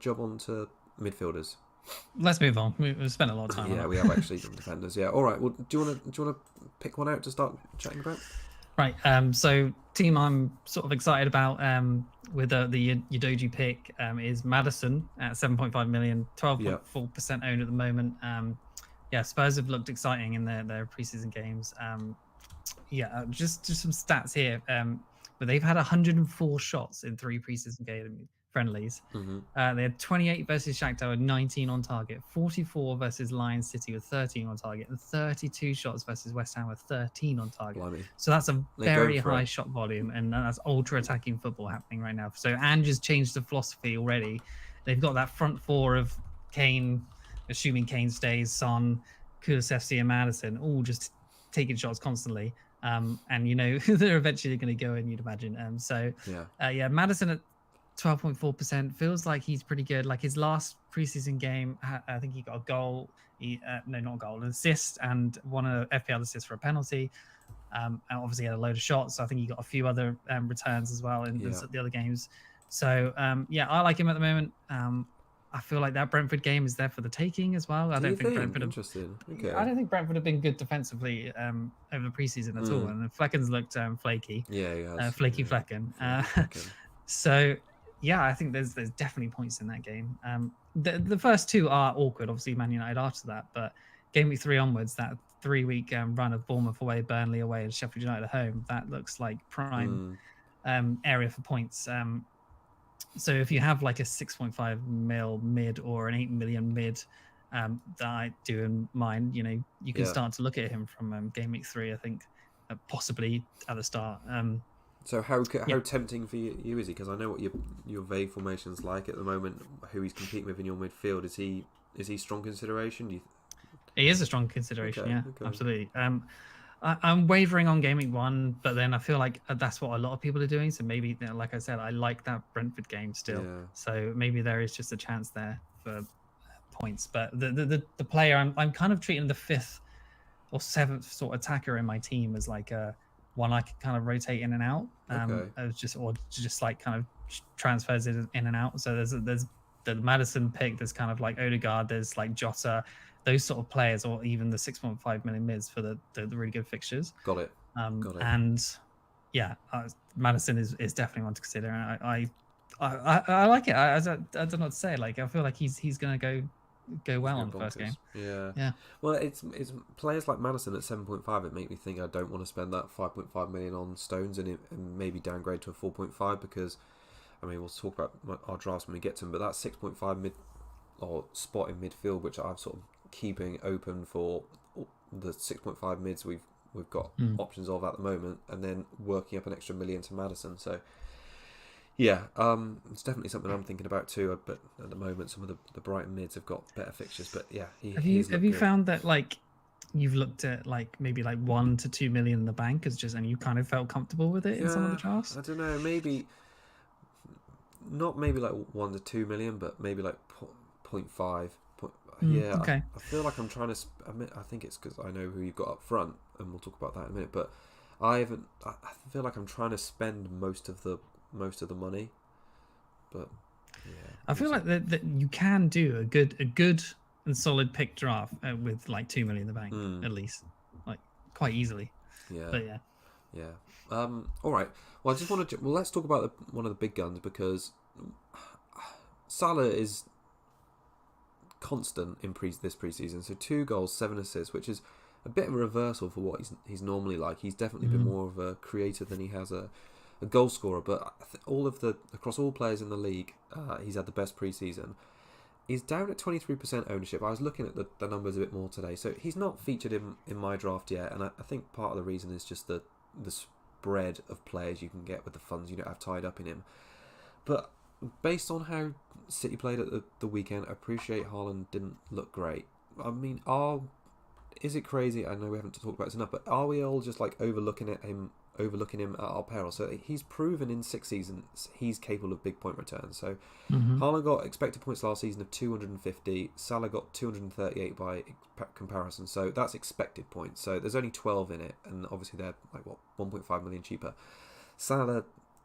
job on to midfielders? Let's move on. We've spent a lot of time on Yeah, it. we have actually done defenders. Yeah, all right. Well, do you want to pick one out to start chatting about? Right. So team I'm sort of excited about with the Udoji pick is Maddison at 7.5 million, Yeah. 12.4% owned at the moment. Yeah, Spurs have looked exciting in their preseason games. Just some stats here. But they've had 104 shots in 3 preseason game friendlies. They had 28 versus Shakhtar with 19 on target, 44 versus Lions City with 13 on target, and 32 shots versus West Ham with 13 on target. Blimey. So that's a They're going very for high it. shot volume, and that's ultra attacking football happening right now. So Ange's changed the philosophy already. They've got that front four of Kane, assuming Kane stays, Son, Kulusevski, and Maddison, all just taking shots constantly. And they're eventually going to go in, you'd imagine. Maddison at 12.4% feels like he's pretty good. Like his last preseason game, I think he got a goal. Not a goal, an assist, and won a FPL assist for a penalty. And obviously had a load of shots. So I think he got a few other returns as well in the other games. So I like him at the moment. I feel like that Brentford game is there for the taking as well. I don't think Brentford. Interesting. Okay. I don't think Brentford have been good defensively over the preseason at all, and Flecken's looked flaky. Yeah, he has. Flaky Flecken. So I think there's definitely points in that game. The first two are awkward. Obviously, Man United after that, but game week 3 onwards, that 3-week run of Bournemouth away, Burnley away, and Sheffield United at home, that looks like prime area for points. So if you have like a 6.5 mil mid or an 8 million mid that I do in mind, you can start to look at him from game week 3, I think, possibly at the start. So how tempting for you is he? Because I know what your vague formation's like at the moment. Who he's competing with in your midfield, is he strong consideration? He is a strong consideration. Okay. Absolutely. I'm wavering on game week 1, but then I feel like that's what a lot of people are doing. So maybe, like I said, I like that Brentford game still. Yeah. So maybe there is just a chance there for points. But the player, I'm kind of treating the 5th or 7th sort of attacker in my team as like one I can kind of rotate in and out. Just like kind of transfers in and out. So there's the Maddison pick. There's kind of like Odegaard. There's like Jota. Those sort of players, or even the 6.5 million mids for the really good fixtures. Got it. And Maddison is definitely one to consider. And I like it. I don't know what to say. Like I feel like he's going to go well on the first game. Yeah. Well, it's players like Maddison at 7.5. It make me think I don't want to spend that 5.5 million on Stones and maybe downgrade to a 4.5 because, I mean, we'll talk about our drafts when we get to them. But that 6.5 mid or spot in midfield, which I've sort of keeping open for the 6.5 mids we've got options of at the moment, and then working up an extra million to Maddison. So it's definitely something I'm thinking about too. But at the moment, some of the Brighton mids have got better fixtures. But have you found that like you've looked at like maybe like 1 to 2 million in the bank and you kind of felt comfortable with it in some of the drafts? I don't know, maybe not maybe like 1 to 2 million, but maybe like 0.5. Okay. I feel like I'm trying to. I think it's because I know who you've got up front, and we'll talk about that in a minute. But I feel like I'm trying to spend most of the money. But I feel like that you can do a good and solid pick draft with like 2 million in the bank at least, like quite easily. Yeah. But all right. Well, I just want to. Well, let's talk about one of the big guns because Salah is constant in this preseason. So 2 goals, 7 assists, which is a bit of a reversal for what he's normally like. He's definitely been more of a creator than he has a goal scorer. But across all players in the league, he's had the best preseason. He's down at 23% ownership. I was looking at the numbers a bit more today. So he's not featured in my draft yet, and I think part of the reason is just the spread of players you can get with the funds you don't have tied up in him. But based on how City played at the weekend, I appreciate Haaland didn't look great. I mean, is it crazy? I know we haven't talked about this enough, but are we all just like overlooking him at our peril? So he's proven in 6 seasons he's capable of big point returns. So Haaland got expected points last season of 250. Salah got 238 by comparison. So that's expected points. So there's only 12 in it, and obviously they're like 1.5 million cheaper. Salah,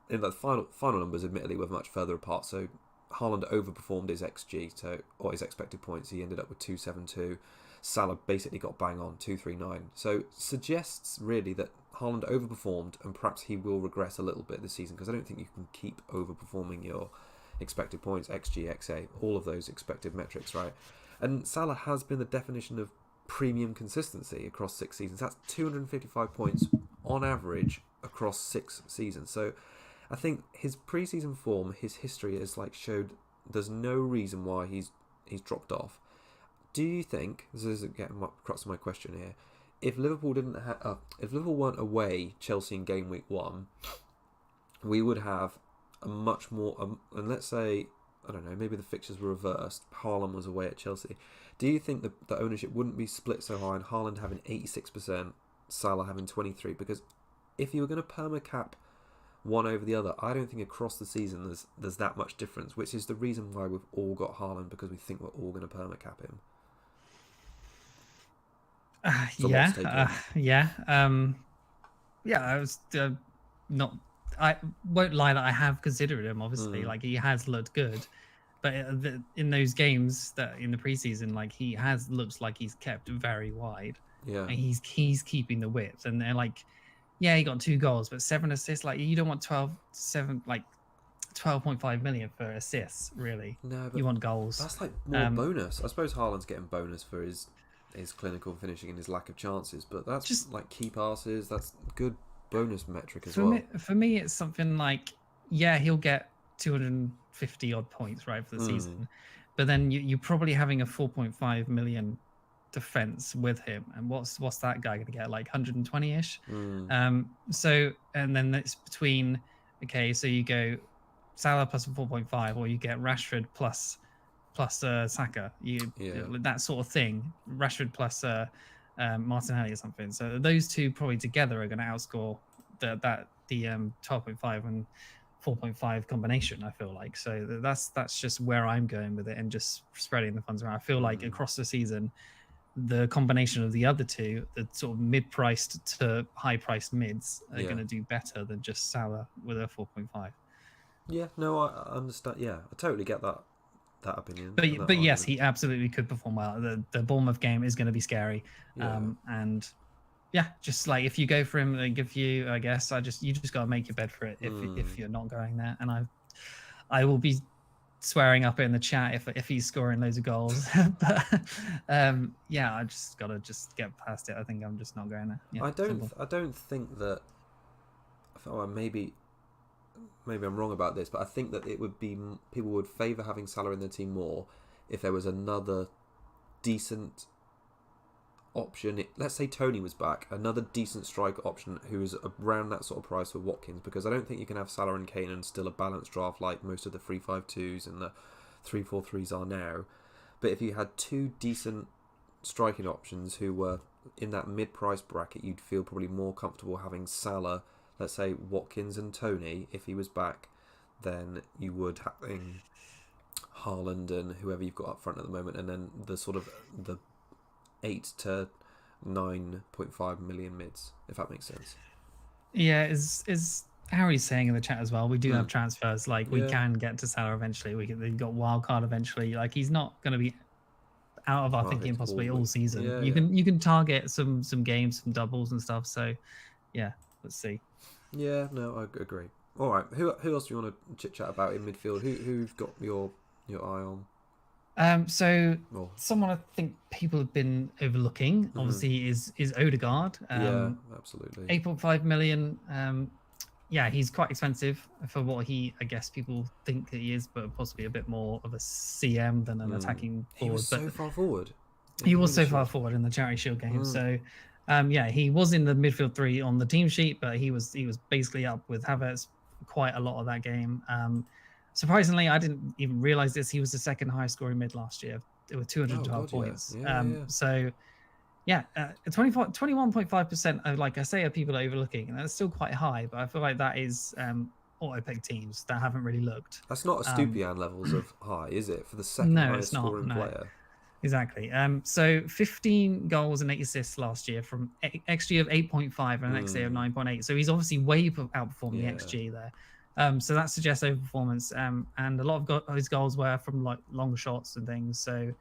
in the final numbers, admittedly, were much further apart. So Haaland overperformed his XG, or his expected points. He ended up with 272. Salah basically got bang on, 239. So suggests really that Haaland overperformed, and perhaps he will regress a little bit this season, because I don't think you can keep overperforming your expected points, XG, XA, all of those expected metrics, right? And Salah has been the definition of premium consistency across 6 seasons. That's 255 points on average across 6 seasons. So I think his pre-season form, his history has showed there's no reason why he's dropped off. Do you think, this is getting the crux of my question here, if Liverpool weren't away Chelsea in game week 1, we would have a much more, and let's say, I don't know, maybe the fixtures were reversed, Haaland was away at Chelsea. Do you think the ownership wouldn't be split so high and Haaland having 86%, Salah having 23%? Because if you were going to perma-cap one over the other, I don't think across the season there's that much difference, which is the reason why we've all got Haaland, because we think we're all going to perma-cap him. Yeah. I was not. I won't lie that I have considered him. Obviously, he has looked good, but in those games that in the preseason, he has looked like he's kept very wide. Yeah, and he's keeping the width, and they're he got 2 goals, but 7 assists. You don't want 12.5 million for assists, really. No, but you want goals. That's more bonus. I suppose Haaland's getting bonus for his clinical finishing and his lack of chances, but that's just key passes. That's good bonus metric as well. For me, it's something he'll get 250 odd points right for the season, but then you're probably having a 4.5 million defense with him, and what's that guy going to get, 120-ish? So, and then it's between, so you go Salah plus a 4.5, or you get Rashford plus Saka, that sort of thing, Rashford plus Martinelli or something. So those two probably together are going to outscore the 12.5 and 4.5 combination, I feel like. So that's just where I'm going with it, and just spreading the funds around. I feel like across the season, the combination of the other two, the sort of mid-priced to high-priced mids, are going to do better than just Salah with a 4.5. Yeah, no, I understand. Yeah, I totally get that opinion. But yes, he absolutely could perform well. The Bournemouth game is going to be scary. And yeah, just if you go for him, they give you, I guess, you just got to make your bed for it if you're not going there. And I will be swearing up in the chat if he's scoring loads of goals. But I just got to get past it. I think I'm just not going there. Yeah, I don't think that, maybe I'm wrong about this, but I think that it would be, people would favour having Salah in their team more if there was another decent option. Let's say Tony was back, another decent striker option who is around that sort of price for Watkins, because I don't think you can have Salah and Kane and still a balanced draft like most of the 3-5-2s and the 3-4-3s are now. But if you had 2 decent striking options who were in that mid-price bracket, you'd feel probably more comfortable having Salah, let's say Watkins and Tony, if he was back, then you would having Haaland and whoever you've got up front at the moment, and then the sort of the 8 to 9.5 million mids, if that makes sense. Yeah, is Harry's saying in the chat as well, we do have transfers, we can get to Salah eventually. We've got wildcard eventually. He's not going to be out of our thinking possibly all season. Yeah, you can target some games, some doubles and stuff. So yeah, let's see. Yeah, no, I agree. All right, who else do you want to chit chat about in midfield? Who've got your eye on? So someone I think people have been overlooking, obviously, is Odegaard. Absolutely. 8.5 million. He's quite expensive for what I guess people think that he is, but possibly a bit more of a CM than an attacking forward. He was so far forward. He was so far forward in the Charity Shield game. So, he was in the midfield 3 on the team sheet, but he was basically up with Havertz quite a lot of that game. Surprisingly, I didn't even realize this. He was the second highest scoring mid last year with 212 points. So, 21.5%, like I say, of people are overlooking, and that's still quite high. But I feel like that is auto-pick teams that haven't really looked. That's not a Stupian levels of high, is it? For the second highest scoring player. Exactly. So 15 goals and 8 assists last year from XG of 8.5 and an XA of 9.8. So he's obviously way outperforming the XG there. So that suggests overperformance. And a lot of his goals were from like long shots and things. So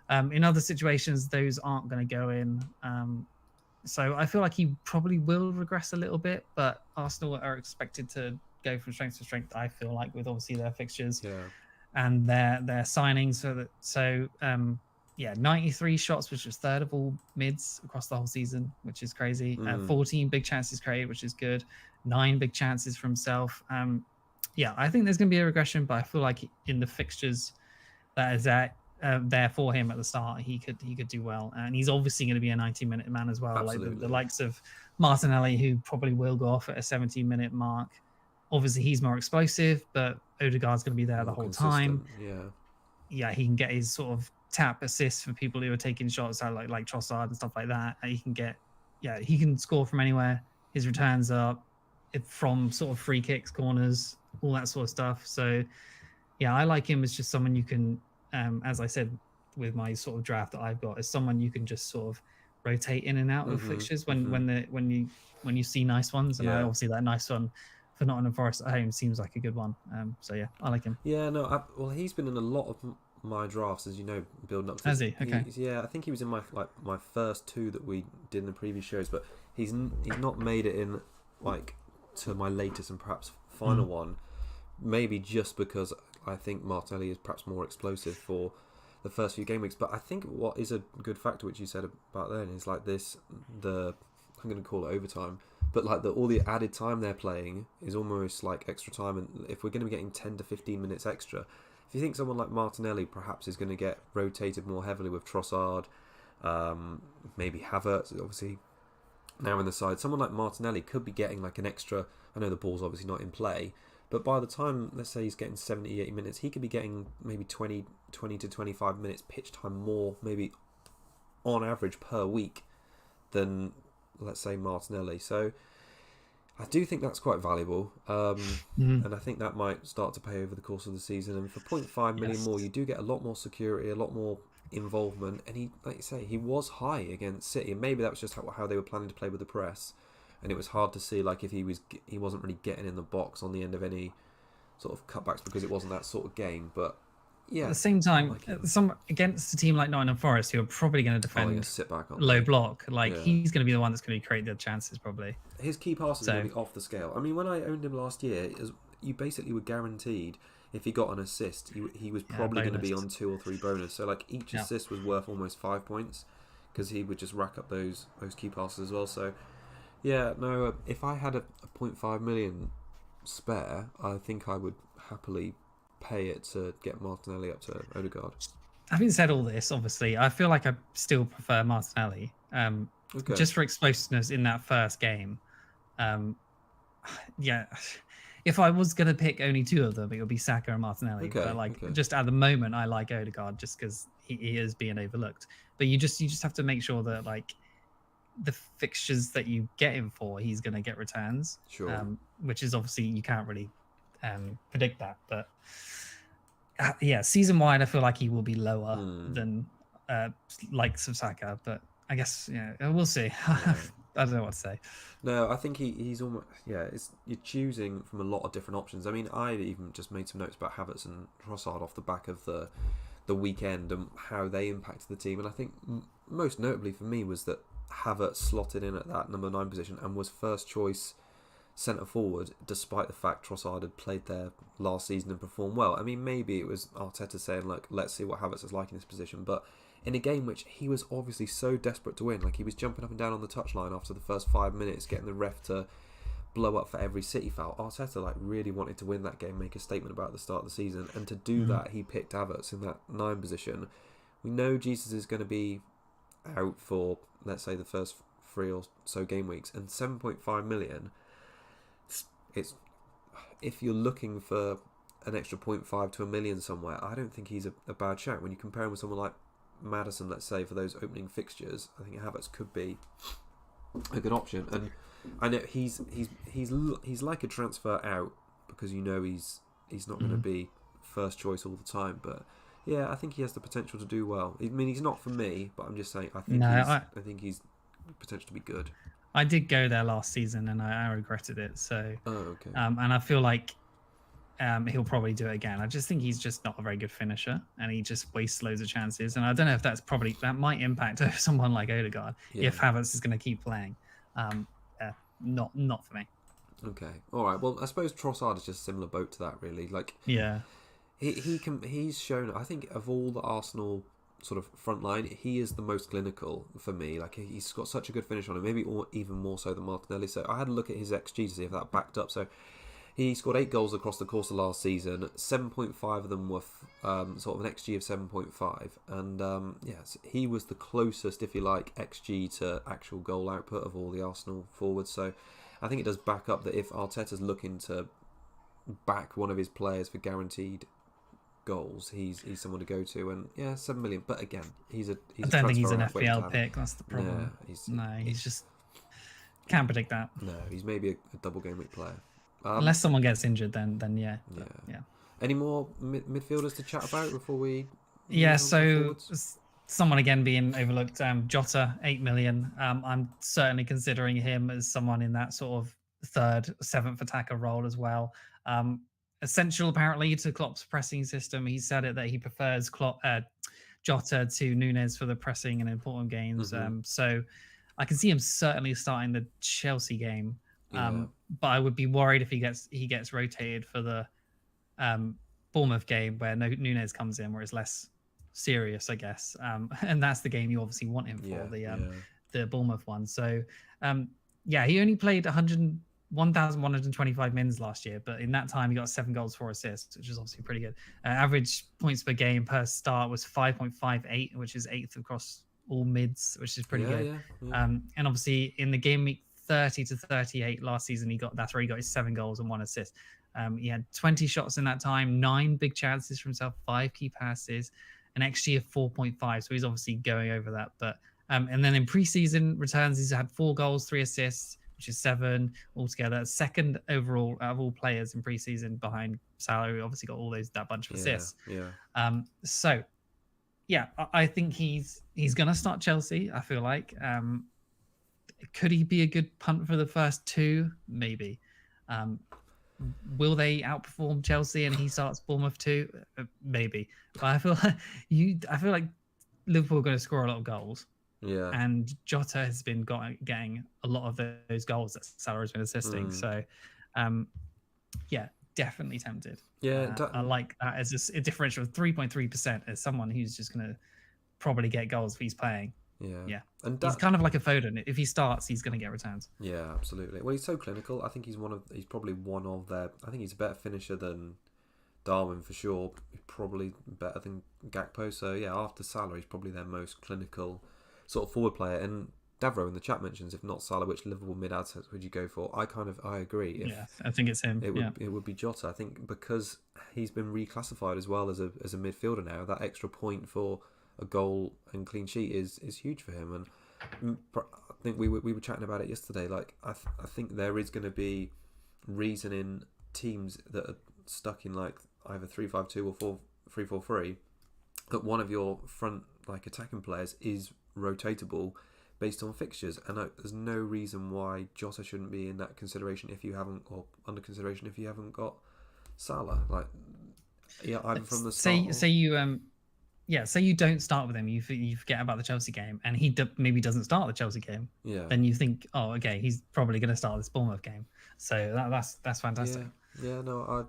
in other situations, those aren't going to go in. So I feel like he probably will regress a little bit, but Arsenal are expected to go from strength to strength. I feel like with obviously their fixtures and their signings. Yeah, 93 shots, which was third of all mids across the whole season, which is crazy. 14 big chances created, which is good. 9 big chances for himself. Yeah, I think there's going to be a regression, but I feel like in the fixtures that is there for him at the start, he could do well, and he's obviously going to be a 90-minute man as well. Absolutely. Like the likes of Martinelli, who probably will go off at a 70-minute mark. Obviously, he's more explosive, but Odegaard's going to be there the whole time. Yeah, he can get his sort of tap assists for people who are taking shots out like Trossard and stuff like that. And he can score from anywhere. His returns are from sort of free kicks, corners, all that sort of stuff. So yeah, I like him as just someone you can, as I said, with my sort of draft that I've got, as someone you can just sort of rotate in and out of fixtures when you see nice ones. And obviously that nice one for Nottingham Forest at home seems like a good one. So yeah, I like him. Yeah, no, well, he's been in a lot of my drafts, as you know, building up to. Has he? Okay. I think he was in my first 2 that we did in the previous shows, but he's not made it in like to my latest and perhaps final one. Maybe just because I think Martinelli is perhaps more explosive for the first few game weeks. But I think what is a good factor, which you said about then, is like I'm going to call it overtime, but like all the added time they're playing is almost like extra time. And if we're going to be getting 10 to 15 minutes extra, if you think someone like Martinelli perhaps is going to get rotated more heavily with Trossard, maybe Havertz, obviously now in the side, someone like Martinelli could be getting like an extra. I know the ball's obviously not in play, but by the time, let's say he's getting 70, 80 minutes, he could be getting maybe 20 to 25 minutes pitch time more, maybe on average per week, than, let's say, Martinelli. So I do think that's quite valuable. And I think that might start to pay over the course of the season. And for 0.5 million more, you do get a lot more security, a lot more involvement. And he, like you say, he was high against City. And maybe that was just how they were planning to play with the press. And it was hard to see like if he wasn't really getting in the box on the end of any sort of cutbacks because it wasn't that sort of game. But yeah, at the same time, against a team like Nottingham Forest, who are probably going to defend sit back on low block, he's going to be the one that's going to create the chances probably. His key passes are going to be off the scale. I mean, when I owned him last year, you basically were guaranteed if he got an assist, he was probably going to be on 2 or 3 bonus. So like each assist was worth almost 5 points because he would just rack up those key passes as well. So. Yeah, no, if I had a 0.5 million spare, I think I would happily pay it to get Martinelli up to Odegaard. Having said all this, obviously, I feel like I still prefer Martinelli. Just for explosiveness in that first game. Yeah, if I was going to pick only 2 of them, it would be Saka and Martinelli. But just at the moment, I like Odegaard just because he is being overlooked. But you just have to make sure that like the fixtures that you get him for, he's going to get returns. Sure. Which is obviously you can't really predict that, but season wide, I feel like he will be lower than likes of Saka. But I guess we'll see. I don't know what to say. No, I think he's almost you're choosing from a lot of different options. I mean, I even just made some notes about Havertz and Trossard off the back of the weekend and how they impacted the team, and I think most notably for me was that Havertz slotted in at that number 9 position and was first choice centre forward, despite the fact Trossard had played there last season and performed well. I mean, maybe it was Arteta saying, "Look, let's see what Havertz is like in this position." But in a game which he was obviously so desperate to win, like he was jumping up and down on the touchline after the first 5 minutes, getting the ref to blow up for every City foul. Arteta really wanted to win that game, make a statement about the start of the season, and to do that, he picked Havertz in that 9 position. We know Jesus is going to be out for, let's say, the first 3 or so game weeks, and 7.5 million. It's if you're looking for an extra 0.5 to a million somewhere, I don't think he's a bad shout. When you compare him with someone like Maddison, let's say, for those opening fixtures, I think Havertz could be a good option. And I know he's like a transfer out because he's not going to be first choice all the time, but yeah, I think he has the potential to do well. I mean, he's not for me, but I'm just saying I think he's potential to be good. I did go there last season and I regretted it. So, okay. And I feel like he'll probably do it again. I just think he's just not a very good finisher, and he just wastes loads of chances. And I don't know if that might impact someone like Odegaard if Havertz is going to keep playing. Not for me. Okay, all right. Well, I suppose Trossard is just a similar boat to that, really. Like, yeah, he's shown. I think of all the Arsenal sort of front line, he is the most clinical for me. Like, he's got such a good finish on him, maybe even more so than Martinelli. So I had a look at his XG to see if that backed up. So he scored 8 goals across the course of last season. 7.5 of them were sort of an XG of 7.5. And yes, he was the closest, if you like, XG to actual goal output of all the Arsenal forwards. So I think it does back up that if Arteta's looking to back one of his players for guaranteed goals, he's someone to go to. And yeah, 7 million. But again, I don't think he's an FPL pick. That's the problem. He's just can't predict that. No, he's maybe a double game week player. Unless someone gets injured, then yeah. Yeah. Any more midfielders to chat about before we? Yeah. So someone again being overlooked. Jota, 8 million. I'm certainly considering him as someone in that sort of 3rd, 7th attacker role as well. Essential apparently to Klopp's pressing system. He said it that he prefers Jota to Nunes for the pressing and important games. Mm-hmm. So I can see him certainly starting the Chelsea game. But I would be worried if he gets rotated for the Bournemouth game where Nunes comes in, where it's less serious, I guess. And that's the game you obviously want him for, the Bournemouth one. So he only played 1,125 mins last year, but in that time he got 7 goals, 4 assists, which is obviously pretty good. Average points per game per start was 5.58, which is 8th across all mids, which is pretty good. And obviously in the game week 30 to 38 last season, that's where he got his 7 goals and 1 assist. He had 20 shots in that time, 9 big chances for himself, 5 key passes, an XG of 4.5. So he's obviously going over that. But and then in preseason returns, he's had 4 goals, 3 assists, which is 7 altogether. 2nd overall out of all players in preseason behind Salah, who obviously got that bunch of assists. I think he's gonna start Chelsea. I feel like. Could he be a good punt for the first 2? Maybe. Will they outperform Chelsea and he starts Bournemouth too? Maybe. But I feel like Liverpool are going to score a lot of goals. Yeah. And Jota has been getting a lot of those goals that Salah has been assisting. So, definitely tempted. Yeah. I like that as a differential of 3.3% as someone who's just going to probably get goals if he's playing. Yeah. And he's kind of like a Foden. If he starts, he's going to get returns. Yeah, absolutely. Well, he's so clinical. I think he's probably one of their. I think he's a better finisher than Darwin for sure. Probably better than Gakpo. So yeah, after Salah, he's probably their most clinical sort of forward player. And Davro in the chat mentions, if not Salah, which Liverpool mid assets would you go for? I agree. I think it's him. It would be Jota. I think because he's been reclassified as well as a midfielder now. That extra point for a goal and clean sheet is huge for him. And I think we were chatting about it yesterday. Like I think there is going to be reason in teams that are stuck in like either 3-5-2 or 4-3-3 that one of your front like attacking players is rotatable based on fixtures, and there's no reason why Jota shouldn't be in that consideration if you haven't, or under consideration if you haven't got Salah. Like either from the start. Say you don't start with him, you forget about the Chelsea game, and he maybe doesn't start the Chelsea game. Yeah. Then you think, oh, okay, he's probably going to start this Bournemouth game. So that's fantastic. Yeah. No, I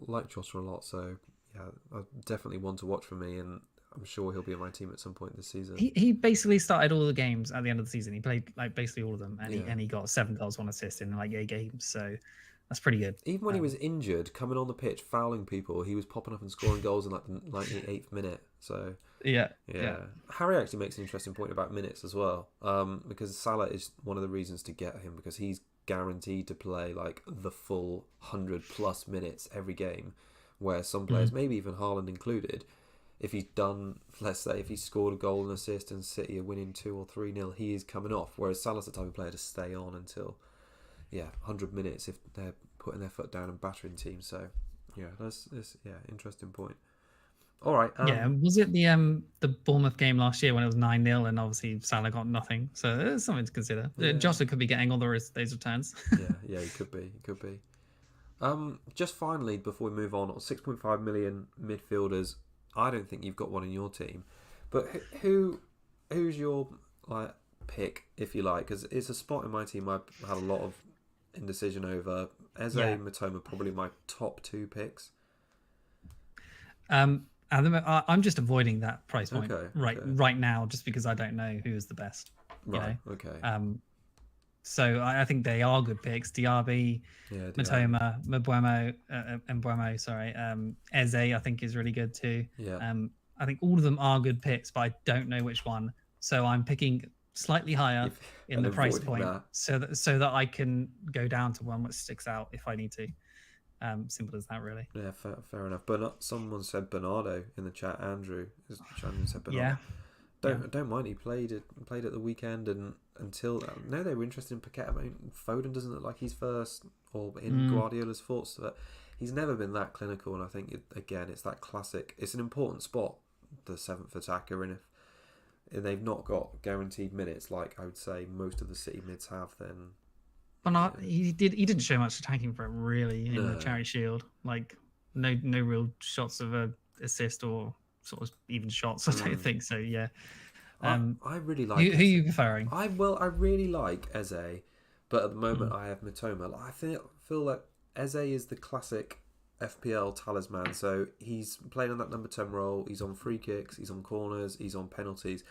like Jota a lot. So yeah, definitely one to watch for me, and I'm sure he'll be in my team at some point this season. He basically started all the games at the end of the season. He played like basically all of them, and he got 7 goals, 1 assist in like 8 games. So that's pretty good. Even when he was injured, coming on the pitch, fouling people, he was popping up and scoring goals in like the 98th minute. So yeah. Harry actually makes an interesting point about minutes as well, because Salah is one of the reasons to get him, because he's guaranteed to play like the full 100+ minutes every game, where some players, maybe even Haaland included, if he's done, let's say, if he scored a goal and assist and City are winning 2 or 3-0, he is coming off. Whereas Salah's the type of player to stay on until 100 minutes if they're putting their foot down and battering teams. So that's interesting point. All right. Was it the Bournemouth game last year when it was 9-0 and obviously Salah got nothing? So there's something to consider. Jota could be getting all those returns. yeah, he could be. Just finally, before we move on 6.5 million midfielders. I don't think you've got one in your team, but who's your like pick, if you like? Because it's a spot in my team I've had a lot of indecision over. Eze, Mitoma, probably my top 2 picks. I'm just avoiding that price point Okay. right now, just because I don't know who is the best. Right. Okay. So I think they are good picks. Diaby, Mitoma, Mbeumo, sorry. Eze, I think, is really good too. Yeah. I think all of them are good picks, but I don't know which one. So I'm picking slightly higher in the price point, so that I can go down to one that sticks out if I need to. Simple as that, really. Yeah, fair enough. But someone said Bernardo in the chat. Andrew said Bernardo. Don't mind. He played at the weekend, and until no, they were interested in Paqueta. I mean, Foden doesn't look like he's first or in Guardiola's thoughts, but he's never been that clinical. And I think it's that classic. It's an important spot, the 7th attacker, and if they've not got guaranteed minutes like I would say most of the City mids have, then. But he didn't show much attacking for it really in the Charity Shield. Like no real shots of a assist or sort of even shots. I don't think so. Yeah. I really like. Who are you preferring? I really like Eze, but at the moment I have Mitoma. I feel like Eze is the classic FPL talisman. So he's playing on that number 10 role. He's on free kicks. He's on corners. He's on penalties.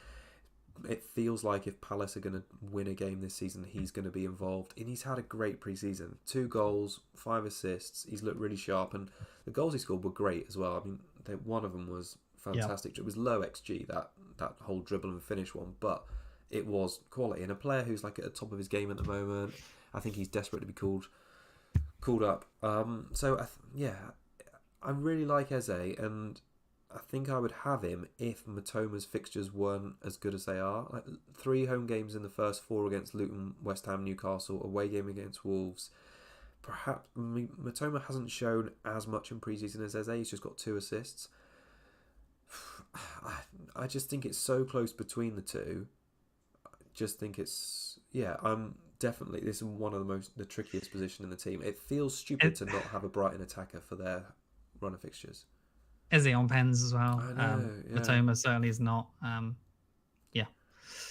It feels like if Palace are going to win a game this season, he's going to be involved. And he's had a great pre-season. 2 goals, 5 assists. He's looked really sharp. And the goals he scored were great as well. I mean, one of them was fantastic. It was low XG, that whole dribble and finish one. But it was quality. And a player who's like at the top of his game at the moment. I think he's desperate to be called up. I really like Eze. And I think I would have him if Mitoma's fixtures weren't as good as they are. Like 3 home games in the first 4 against Luton, West Ham, Newcastle, away game against Wolves. Perhaps Mitoma hasn't shown as much in pre-season as Eze. He's just got 2 assists. I just think it's so close between the two. I just think it's definitely this is one of the trickiest position in the team. It feels stupid to not have a Brighton attacker for their run of fixtures. Eze on pens as well. I know, Mitoma certainly is not.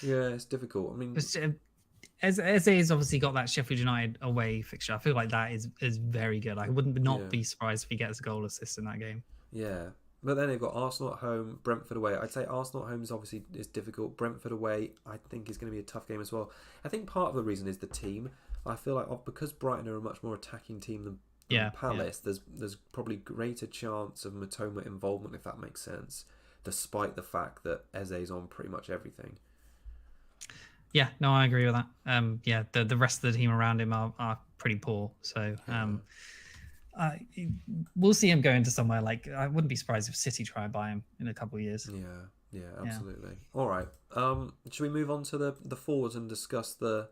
Yeah, it's difficult. I mean, Eze has obviously got that Sheffield United away fixture. I feel like that is very good. I wouldn't be surprised if he gets a goal assist in that game. Yeah, but then they've got Arsenal at home, Brentford away. I'd say Arsenal at home is difficult. Brentford away, I think, is going to be a tough game as well. I think part of the reason is the team. I feel like because Brighton are a much more attacking team than Palace, there's probably greater chance of Mitoma involvement, if that makes sense, despite the fact that Eze's on pretty much everything. Yeah, no, I agree with that. The rest of the team around him are pretty poor. So we'll see him go into somewhere like, I wouldn't be surprised if City try and buy him in a couple of years. Yeah, absolutely. All right. Should we move on to the forwards and discuss the